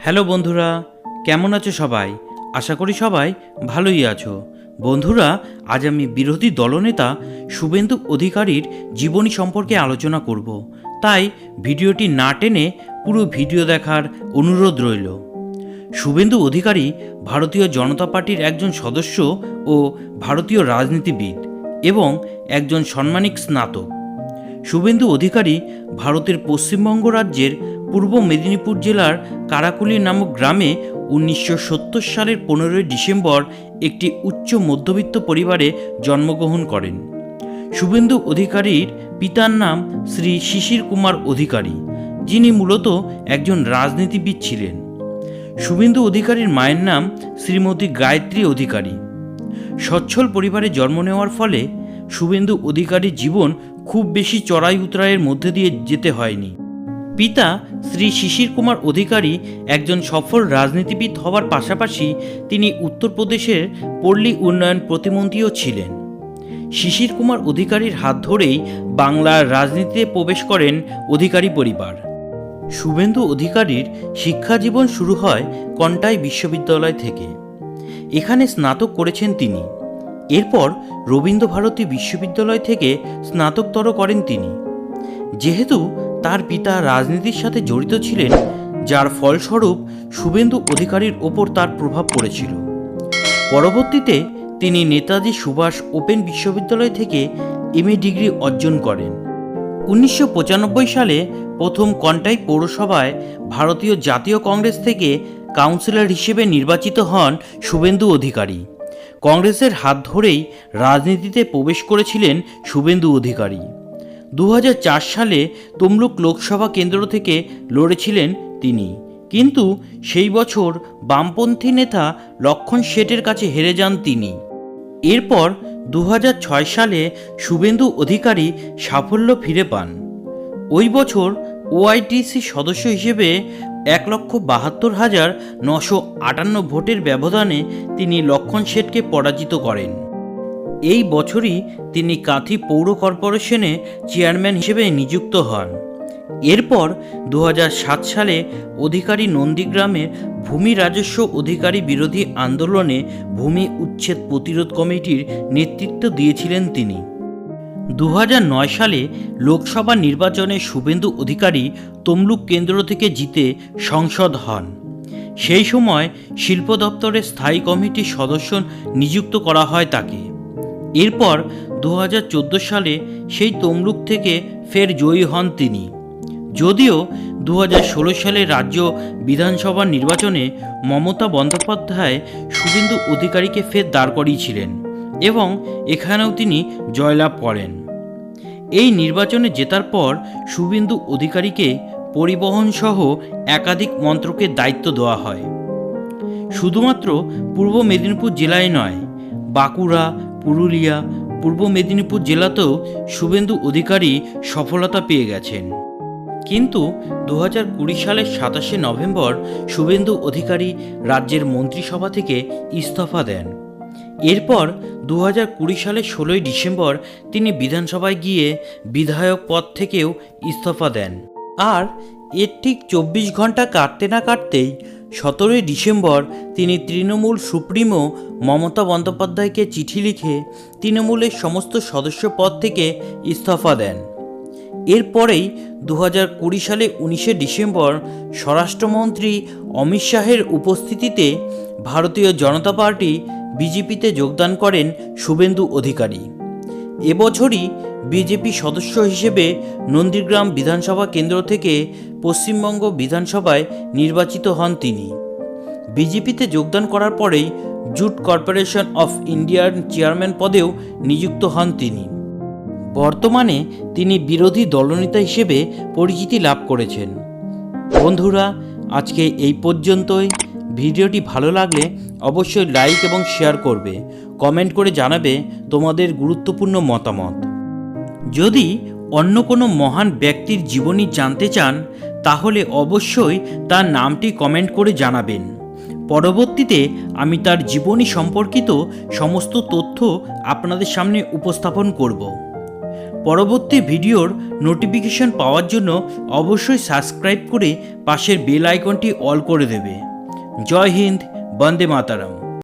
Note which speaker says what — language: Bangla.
Speaker 1: হ্যালো বন্ধুরা, কেমন আছো সবাই? আশা করি সবাই ভালোই আছো। বন্ধুরা, আজ আমি বিরোধী দলনেতা শুভেন্দু অধিকারীর জীবনী সম্পর্কে আলোচনা করব। তাই ভিডিওটি না টেনে পুরো ভিডিও দেখার অনুরোধ রইল। শুভেন্দু অধিকারী ভারতীয় জনতা পার্টির একজন সদস্য ও ভারতীয় রাজনীতিবিদ এবং একজন সম্মানিত স্নাতক। শুভেন্দু অধিকারী ভারতের পশ্চিমবঙ্গ রাজ্যের পূর্ব মেদিনীপুর জেলার কারাকুলি নামক গ্রামে 1970 সালের 15 ডিসেম্বর একটি উচ্চ মধ্যবিত্ত পরিবারে জন্মগ্রহণ করেন। শুভেন্দু অধিকারীর পিতার নাম শ্রী শিশির কুমার অধিকারী, যিনি মূলত একজন রাজনীতিবিদ ছিলেন। শুভেন্দু অধিকারীর মায়ের নাম শ্রীমতী গায়ত্রী অধিকারী। সচ্ছল পরিবারে জন্ম নেওয়ার ফলে শুভেন্দু অধিকারীর জীবন খুব বেশি চড়াই উতরাইয়ের মধ্যে দিয়ে যেতে হয়নি। পিতা শ্রী শিশির কুমার অধিকারী একজন সফল রাজনীতিবিদ হওয়ার পাশাপাশি তিনি উত্তরপ্রদেশের পল্লী উন্নয়ন প্রতিমন্ত্রীও ছিলেন। শিশির কুমার অধিকারীর হাত ধরেই বাংলার রাজনীতিতে প্রবেশ করেন অধিকারী পরিবার। শুভেন্দু অধিকারীর শিক্ষা জীবন শুরু হয় কন্টাই বিশ্ববিদ্যালয় থেকে। এখানে স্নাতক করেছেন তিনি। এরপর রবীন্দ্রভারতী বিশ্ববিদ্যালয় থেকে স্নাতকোত্তর করেন তিনি। যেহেতু তার পিতা রাজনীতির সাথে জড়িত ছিলেন, যার ফলস্বরূপ শুভেন্দু অধিকারীর ওপর তার প্রভাব পড়েছিল। পরবর্তীতে তিনি নেতাজি সুভাষ ওপেন বিশ্ববিদ্যালয় থেকে এমএ ডিগ্রি অর্জন করেন। 1995 সালে প্রথম কন্টাই পৌরসভায় ভারতীয় জাতীয় কংগ্রেস থেকে কাউন্সিলর হিসেবে নির্বাচিত হন শুভেন্দু অধিকারী। কংগ্রেসের হাত ধরেই রাজনীতিতে প্রবেশ করেছিলেন শুভেন্দু অধিকারী। 2004 সালে তমলুক লোকসভা কেন্দ্র থেকে লড়েছিলেন তিনি, কিন্তু সেই বছর বামপন্থী নেতা লক্ষণ শেঠের কাছে হেরে যান তিনি। এরপর 2006 সালে শুভেন্দু অধিকারী সাফল্য ফিরে পান। ওই বছর ওআইটিসি সদস্য হিসেবে 1,72,958 ভোটের ব্যবধানে তিনি লক্ষণ শেঠকে পরাজিত করেন। এই বছরই তিনি কাঁথি পৌর কর্পোরেশনে চেয়ারম্যান হিসেবে নিযুক্ত হন। এরপর 2007 সালে অধিকারী নন্দীগ্রামের ভূমি রাজস্ব অধিকারী বিরোধী আন্দোলনে ভূমি উচ্ছেদ প্রতিরোধ কমিটির নেতৃত্ব দিয়েছিলেন তিনি। 2009 সালে লোকসভা নির্বাচনে শুভেন্দু অধিকারী তমলুক কেন্দ্র থেকে জিতে সংসদ হন। সেই সময় শিল্প দপ্তরের স্থায়ী কমিটির সদস্য নিযুক্ত করা হয় তাকে। এরপর 2014 সালে সেই তমলুক থেকে ফের জয়ী হন তিনি। যদিও 2016 সালে রাজ্য বিধানসভা নির্বাচনে মমতা বন্দ্যোপাধ্যায় শুভেন্দু অধিকারীকে ফের দাঁড় করিয়েছিলেন এবং এখানেও তিনি জয়লাভ করেন। এই নির্বাচনে জেতার পর শুভেন্দু অধিকারীকে পরিবহন সহ একাধিক মন্ত্রকের দায়িত্ব দেওয়া হয়। শুধুমাত্র পূর্ব মেদিনীপুর জেলায় নয়, বাঁকুড়া, পুরুলিয়া, পূর্ব মেদিনীপুর জেলাতেও শুভেন্দু অধিকারী সফলতা পেয়ে গেছেন। কিন্তু 2020 সালের 27শে নভেম্বর শুভেন্দু অধিকারী রাজ্যের মন্ত্রিসভা থেকে ইস্তফা দেন। এরপর 2020 সালের 16ই ডিসেম্বর তিনি বিধানসভায় গিয়ে বিধায়ক পদ থেকেও ইস্তফা দেন। আর এর ঠিক 24 ঘন্টা কাটতে না কাটতেই 17ই ডিসেম্বর তিনি তৃণমূল সুপ্রিমো মমতা বন্দ্যোপাধ্যায়কে চিঠি লিখে তৃণমূলের সমস্ত সদস্য পদ থেকে ইস্তফা দেন। এরপরেই 2020 সালে 19শে ডিসেম্বর স্বরাষ্ট্রমন্ত্রী অমিত শাহের উপস্থিতিতে ভারতীয় জনতা পার্টি বিজেপিতে যোগদান করেন শুভেন্দু অধিকারী। এবছরই বিজেপি সদস্য হিসেবে নন্দীগ্রাম বিধানসভা কেন্দ্র থেকে পশ্চিমবঙ্গ বিধানসভায় নির্বাচিত হন তিনি। বিজেপিতে যোগদান করার পরেই জুট কর্পোরেশন অফ ইন্ডিয়ার চেয়ারম্যান পদেও নিযুক্ত হন তিনি। বর্তমানে তিনি বিরোধী দলনেতা হিসেবে পরিচিতি লাভ করেছেন। বন্ধুরা, আজকে এই পর্যন্তই। ভিডিওটি ভালো লাগলে অবশ্যই লাইক এবং শেয়ার করবে, কমেন্ট করে জানাবে তোমাদের গুরুত্বপূর্ণ মতামত। যদি অন্য কোনো মহান ব্যক্তির জীবনী জানতে চান তাহলে অবশ্যই তার নামটি কমেন্ট করে জানাবেন। পরবর্তীতে আমি তার জীবনী সম্পর্কিত সমস্ত তথ্য আপনাদের সামনে উপস্থাপন করব। পরবর্তী ভিডিওর নোটিফিকেশন পাওয়ার জন্য অবশ্যই সাবস্ক্রাইব করে পাশের বেল আইকনটি অল করে দেবে। জয় হিন্দ, বন্দে মাতারাম।